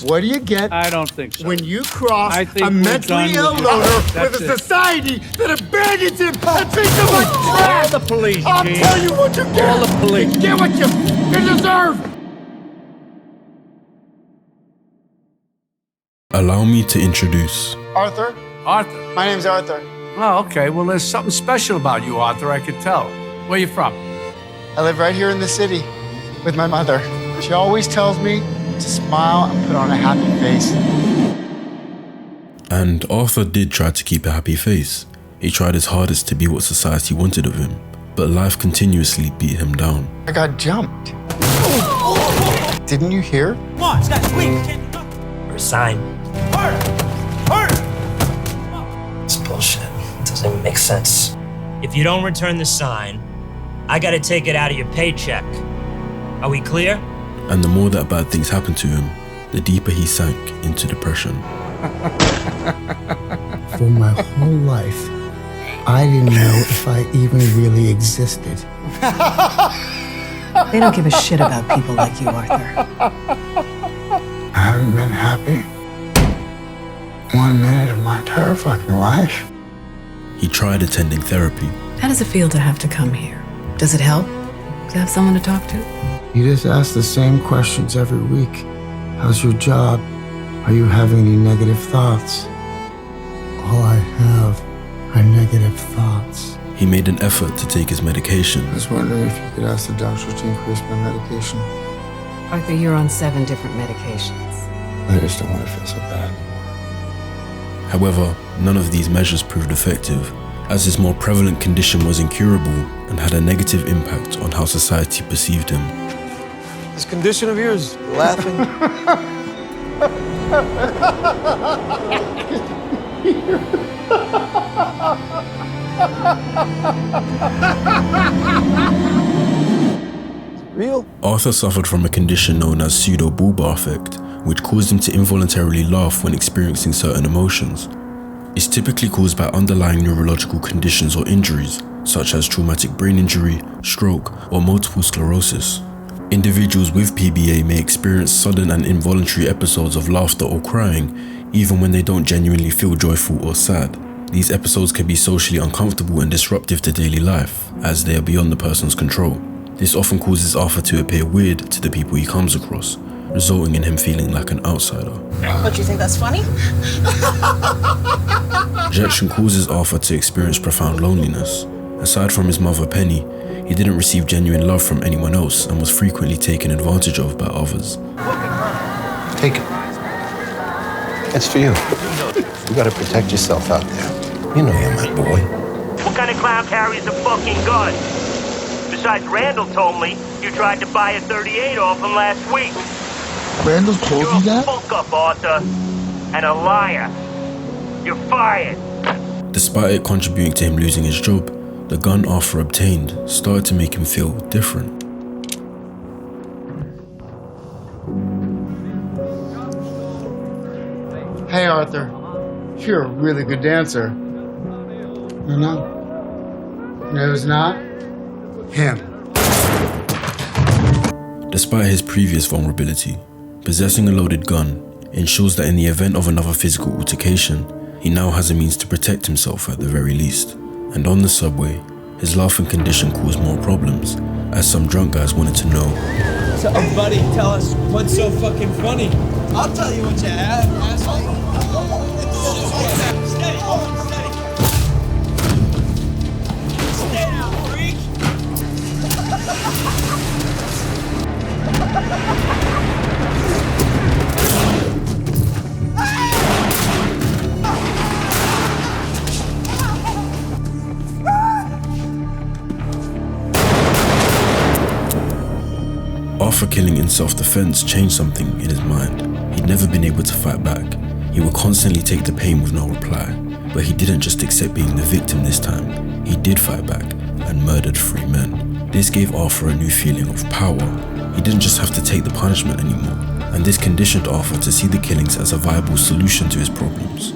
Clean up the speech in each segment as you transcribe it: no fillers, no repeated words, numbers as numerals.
What do you get? I don't think so. When you cross I think a we're mentally done ill with you. loner That's with a it. society that abandons him and treats him like trash! Call the police, I'll Gene. tell you what you get! Call the police. You get what you deserve! Allow me to introduce Arthur? Arthur. My name's Arthur. Oh, okay. Well, there's something special about you, Arthur, I could tell. Where you from? I live right here in the city with my mother. She always tells me to smile and put on a happy face. And Arthur did try to keep a happy face. He tried his hardest to be what society wanted of him, but life continuously beat him down. I got jumped. Didn't you hear? Come on, Scott, please. Or a sign. It's bullshit. It doesn't even make sense. If you don't return the sign, I gotta take it out of your paycheck. Are we clear? And the more that bad things happened to him, the deeper he sank into depression. For my whole life, I didn't know if I even really existed. They don't give a shit about people like you, Arthur. I haven't been happy 1 minute of my entire fucking life. He tried attending therapy. How does it feel to have to come here? Does it help to have someone to talk to? You just ask the same questions every week. How's your job? Are you having any negative thoughts? All I have are negative thoughts. He made an effort to take his medication. I was wondering if you could ask the doctor to increase my medication. Arthur, you're on 7 different medications. I just don't want to feel so bad anymore. However, none of these measures proved effective, as his more prevalent condition was incurable and had a negative impact on how society perceived him. This condition of yours, laughing. Real? Arthur suffered from a condition known as pseudo-bulbar effect, which caused him to involuntarily laugh when experiencing certain emotions. It's typically caused by underlying neurological conditions or injuries, such as traumatic brain injury, stroke, or multiple sclerosis. Individuals with PBA may experience sudden and involuntary episodes of laughter or crying, even when they don't genuinely feel joyful or sad. These episodes can be socially uncomfortable and disruptive to daily life, as they are beyond the person's control. This often causes Arthur to appear weird to the people he comes across, resulting in him feeling like an outsider. What, you think that's funny? Rejection causes Arthur to experience profound loneliness. Aside from his mother Penny, he didn't receive genuine love from anyone else and was frequently taken advantage of by others. Take it. It's for you. You gotta protect yourself out there. You know you're my boy. What kind of clown carries a fucking gun? Besides, Randall told me you tried to buy a 38 off him last week. Randall told you You're a that? fuck-up, Arthur. And a liar. You're fired. Despite it contributing to him losing his job, the gun Arthur obtained started to make him feel different. Hey, Arthur. You're a really good dancer. You know? No, who's not? Him. Despite his previous vulnerability, possessing a loaded gun ensures that in the event of another physical altercation, he now has a means to protect himself at the very least. And on the subway, his laughing condition caused more problems, as some drunk guys wanted to know. So, buddy, tell us what's so fucking funny. I'll tell you what you have, asshole. Steady, hold on, steady. Stay down, freak. Arthur killing in self-defense changed something in his mind. He'd never been able to fight back. He would constantly take the pain with no reply. But he didn't just accept being the victim this time. He did fight back and murdered 3 men. This gave Arthur a new feeling of power. He didn't just have to take the punishment anymore. And this conditioned Arthur to see the killings as a viable solution to his problems.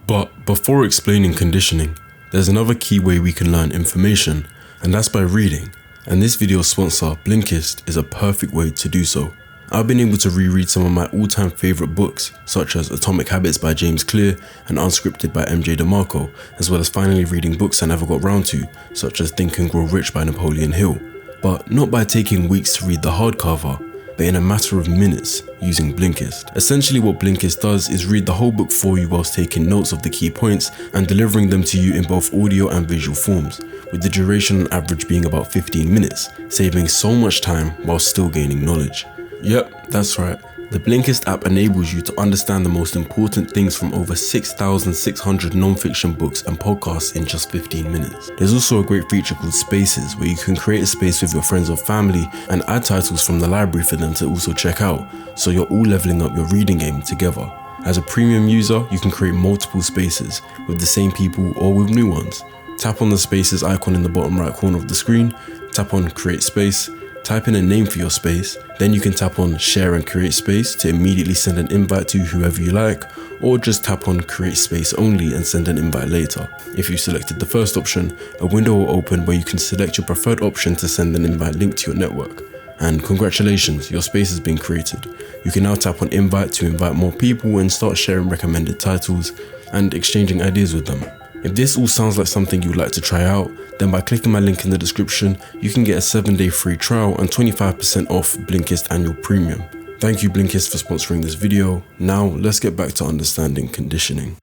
But before explaining conditioning, there's another key way we can learn information, and that's by reading. And this video's sponsor, Blinkist, is a perfect way to do so. I've been able to reread some of my all-time favourite books, such as Atomic Habits by James Clear and Unscripted by MJ DeMarco, as well as finally reading books I never got round to, such as Think and Grow Rich by Napoleon Hill. But not by taking weeks to read the hardcover, but in a matter of minutes using Blinkist. Essentially what Blinkist does is read the whole book for you whilst taking notes of the key points and delivering them to you in both audio and visual forms, with the duration on average being about 15 minutes, saving so much time while still gaining knowledge. Yep, that's right. The Blinkist app enables you to understand the most important things from over 6,600 non-fiction books and podcasts in just 15 minutes. There's also a great feature called Spaces, where you can create a space with your friends or family and add titles from the library for them to also check out, so you're all leveling up your reading game together. As a premium user, you can create multiple spaces with the same people or with new ones. Tap on the Spaces icon in the bottom right corner of the screen, tap on Create Space, type in a name for your space, then you can tap on Share and Create Space to immediately send an invite to whoever you like, or just tap on Create Space Only and send an invite later. If you selected the first option, a window will open where you can select your preferred option to send an invite link to your network. And congratulations, your space has been created. You can now tap on Invite to invite more people and start sharing recommended titles and exchanging ideas with them. If this all sounds like something you'd like to try out, then by clicking my link in the description, you can get a 7-day free trial and 25% off Blinkist annual premium. Thank you Blinkist for sponsoring this video. Now let's get back to understanding conditioning.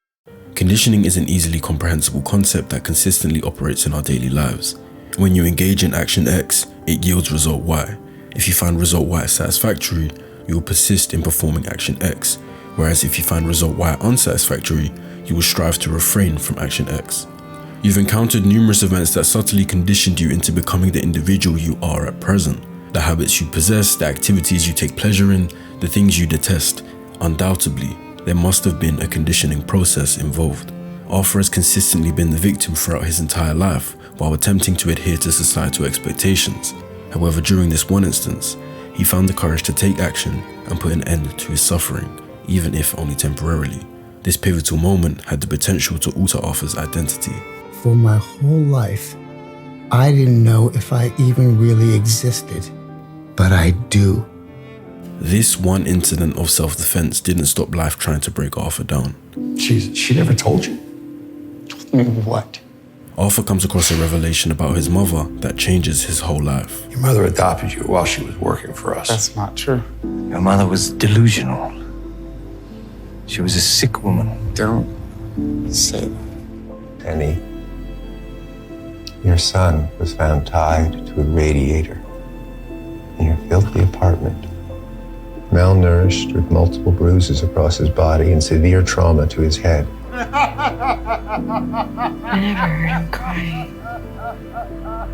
Conditioning is an easily comprehensible concept that consistently operates in our daily lives. When you engage in action X, it yields result Y. If you find result Y satisfactory, you will persist in performing action X, whereas if you find result Y unsatisfactory, you will strive to refrain from action X. You've encountered numerous events that subtly conditioned you into becoming the individual you are at present. The habits you possess, the activities you take pleasure in, the things you detest. Undoubtedly, there must have been a conditioning process involved. Arthur has consistently been the victim throughout his entire life while attempting to adhere to societal expectations. However, during this one instance, he found the courage to take action and put an end to his suffering, even if only temporarily. This pivotal moment had the potential to alter Arthur's identity. For my whole life, I didn't know if I even really existed, but I do. This one incident of self-defense didn't stop life trying to break Arthur down. She never told you? Told me what? Arthur comes across a revelation about his mother that changes his whole life. Your mother adopted you while she was working for us. That's not true. Your mother was delusional. She was a sick woman. Don't say that. Penny, your son was found tied to a radiator in your filthy apartment. Malnourished with multiple bruises across his body and severe trauma to his head. I never heard him cry.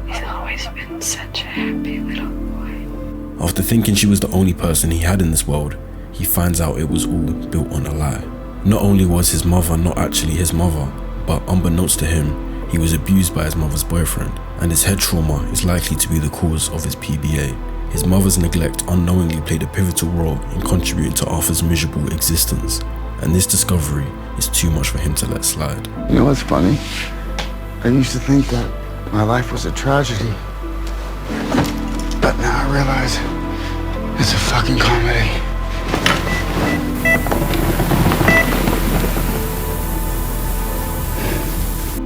He's always been such a happy little boy. After thinking she was the only person he had in this world, he finds out it was all built on a lie. Not only was his mother not actually his mother, but unbeknownst to him, he was abused by his mother's boyfriend, and his head trauma is likely to be the cause of his PBA. His mother's neglect unknowingly played a pivotal role in contributing to Arthur's miserable existence, and this discovery is too much for him to let slide. You know what's funny? I used to think that my life was a tragedy, but now I realize it's a fucking comedy.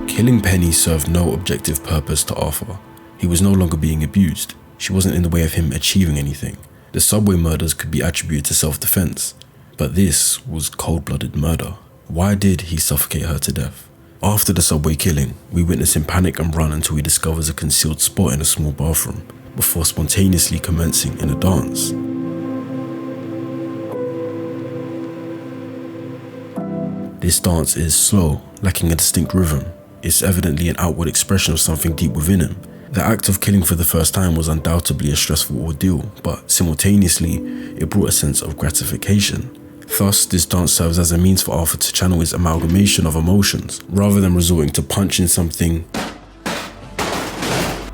Killing Penny served no objective purpose to Arthur. He was no longer being abused. She wasn't in the way of him achieving anything. The subway murders could be attributed to self-defense, but this was cold-blooded murder. Why did he suffocate her to death? After the subway killing, we witness him panic and run until he discovers a concealed spot in a small bathroom, before spontaneously commencing in a dance. This dance is slow, lacking a distinct rhythm. It's evidently an outward expression of something deep within him. The act of killing for the first time was undoubtedly a stressful ordeal, but simultaneously, it brought a sense of gratification. Thus, this dance serves as a means for Arthur to channel his amalgamation of emotions, rather than resorting to punching something,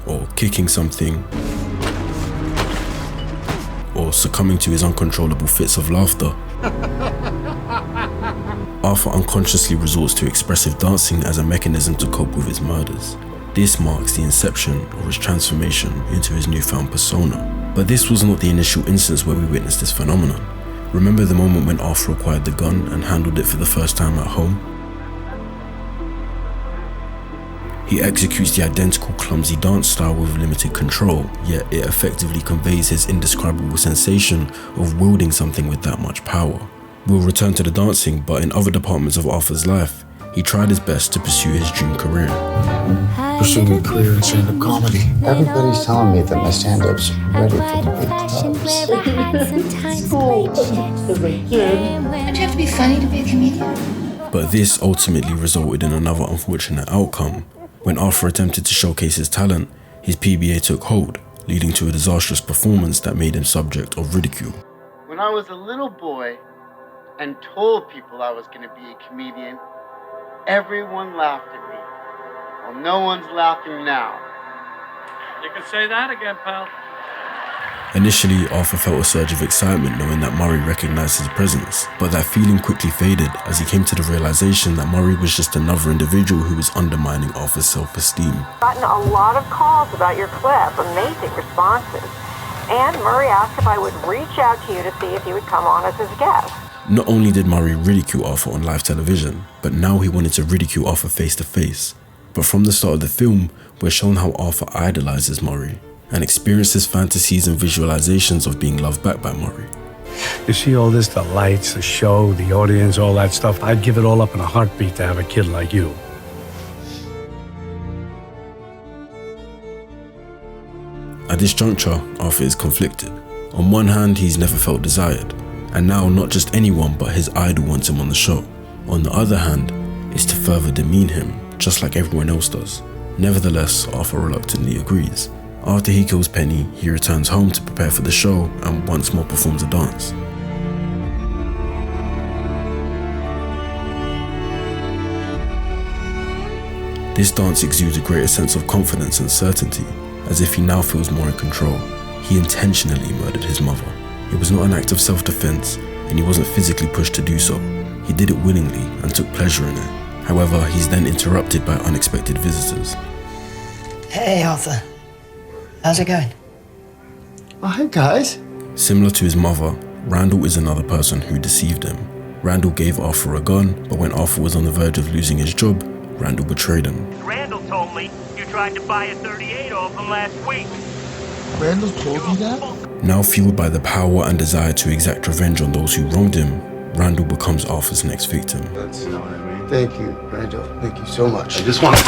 or kicking something, or succumbing to his uncontrollable fits of laughter. Arthur unconsciously resorts to expressive dancing as a mechanism to cope with his murders. This marks the inception of his transformation into his newfound persona. But this was not the initial instance where we witnessed this phenomenon. Remember the moment when Arthur acquired the gun and handled it for the first time at home? He executes the identical clumsy dance style with limited control, yet it effectively conveys his indescribable sensation of wielding something with that much power. We'll return to the dancing, but in other departments of Arthur's life, he tried his best to pursue his dream career. Pursuing a career in stand-up comedy. Everybody's telling me that my stand-up's ready for the big clubs. Don't you have to be funny to be a comedian? But this ultimately resulted in another unfortunate outcome. When Arthur attempted to showcase his talent, his PBA took hold, leading to a disastrous performance that made him subject of ridicule. When I was a little boy and told people I was going to be a comedian, everyone laughed at me. Well, no one's laughing now. You can say that again, pal. Initially, Arthur felt a surge of excitement knowing that Murray recognized his presence, but that feeling quickly faded as he came to the realization that Murray was just another individual who was undermining Arthur's self-esteem. Gotten a lot of calls about your clip, amazing responses. And Murray asked if I would reach out to you to see if you would come on as his guest. Not only did Murray ridicule Arthur on live television, but now he wanted to ridicule Arthur face to face. But from the start of the film, we're shown how Arthur idolizes Murray and experiences fantasies and visualizations of being loved back by Murray. You see all this, the lights, the show, the audience, all that stuff. I'd give it all up in a heartbeat to have a kid like you. At this juncture, Arthur is conflicted. On one hand, he's never felt desired, and now not just anyone but his idol wants him on the show. On the other hand, it's to further demean him, just like everyone else does. Nevertheless, Arthur reluctantly agrees. After he kills Penny, he returns home to prepare for the show and once more performs a dance. This dance exudes a greater sense of confidence and certainty, as if he now feels more in control. He intentionally murdered his mother. It was not an act of self-defense, and he wasn't physically pushed to do so. He did it willingly and took pleasure in it. However, he's then interrupted by unexpected visitors. Hey, Arthur. How's it going? Oh, hi, guys. Similar to his mother, Randall is another person who deceived him. Randall gave Arthur a gun, but when Arthur was on the verge of losing his job, Randall betrayed him. Randall told me you tried to buy a 38 off him last week. Randall told you that? Now fueled by the power and desire to exact revenge on those who wronged him, Randall becomes Arthur's next victim. Thank you, Randall. Thank you so much. I just want to...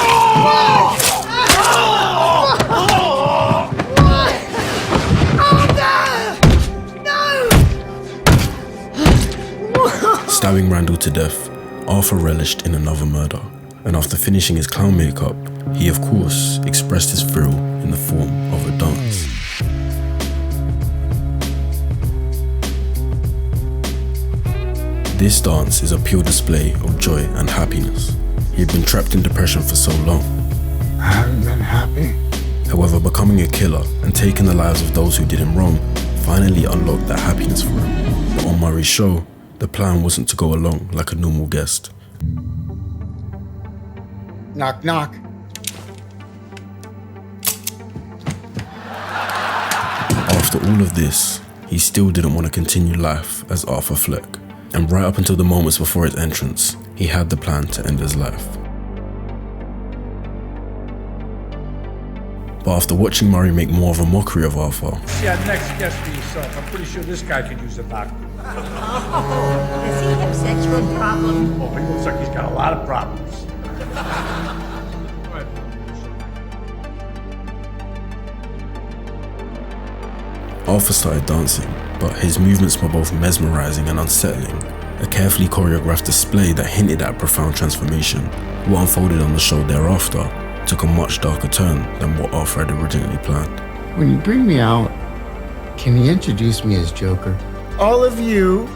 Stabbing Randall to death, Arthur relished in another murder, and after finishing his clown makeup, he of course expressed his thrill in the form of a dance. This dance is a pure display of joy and happiness. He had been trapped in depression for so long. I haven't been happy. However, becoming a killer and taking the lives of those who did him wrong finally unlocked that happiness for him. But on Murray's show, the plan wasn't to go along like a normal guest. Knock, knock. After all of this, he still didn't want to continue life as Arthur Fleck. And right up until the moments before his entrance, he had the plan to end his life. But after watching Murray make more of a mockery of Arthur, Yeah, next guest for yourself. I'm pretty sure this guy could use a doctor. Does he have sexual problems? Oh, he looks like he's got a lot of problems. Arthur started dancing, but his movements were both mesmerizing and unsettling. A carefully choreographed display that hinted at profound transformation. What unfolded on the show thereafter took a much darker turn than what Arthur had originally planned. When you bring me out, can you introduce me as Joker? All of you,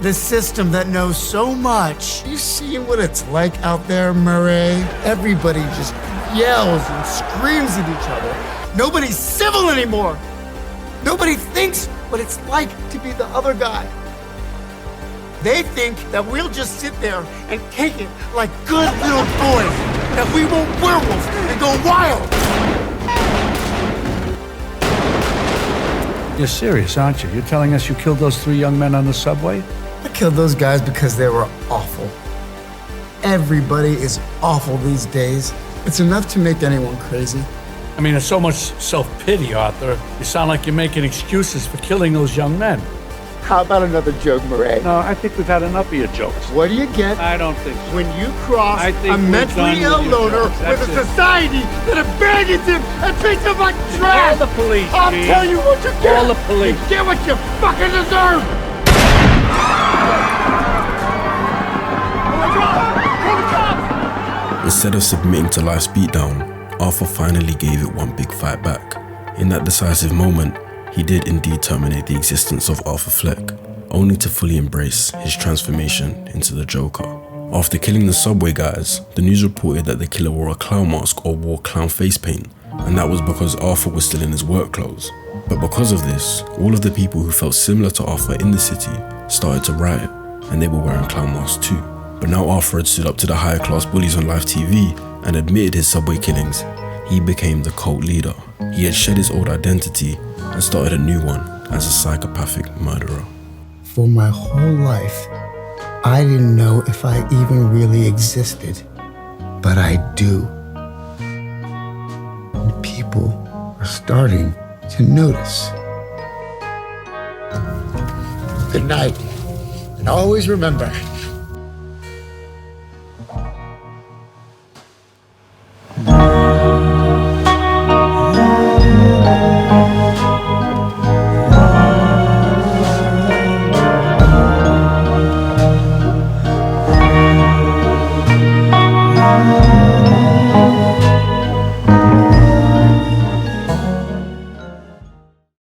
the system that knows so much. You see what it's like out there, Murray? Everybody just yells and screams at each other. Nobody's civil anymore. Nobody thinks what it's like to be the other guy. They think that we'll just sit there and take it like good little boys, that we won't werewolf and go wild. You're serious, aren't you? You're telling us you killed those 3 young men on the subway? I killed those guys because they were awful. Everybody is awful these days. It's enough to make anyone crazy. I mean, there's so much self-pity, Arthur. You sound like you're making excuses for killing those young men. How about another joke, Murray? No, I think we've had enough of your jokes. What do you get I don't think so. when you cross I think a we're mentally done ill with your loner jokes. with That's a it. society that abandons him and treats him like trash? Call the police, I'll Gene. tell you what you get. Call the police. You get what you fucking deserve. Instead of submitting to life's beatdown, Arthur finally gave it one big fight back. In that decisive moment, he did indeed terminate the existence of Arthur Fleck, only to fully embrace his transformation into the Joker. After killing the subway guys, the news reported that the killer wore a clown mask or wore clown face paint, and that was because Arthur was still in his work clothes. But because of this, all of the people who felt similar to Arthur in the city started to riot, and they were wearing clown masks too. But now Arthur had stood up to the higher class bullies on live TV and admitted his subway killings. He became the cult leader. He had shed his old identity and started a new one as a psychopathic murderer. For my whole life, I didn't know if I even really existed, but I do. And people are starting to notice. Good night. And always remember,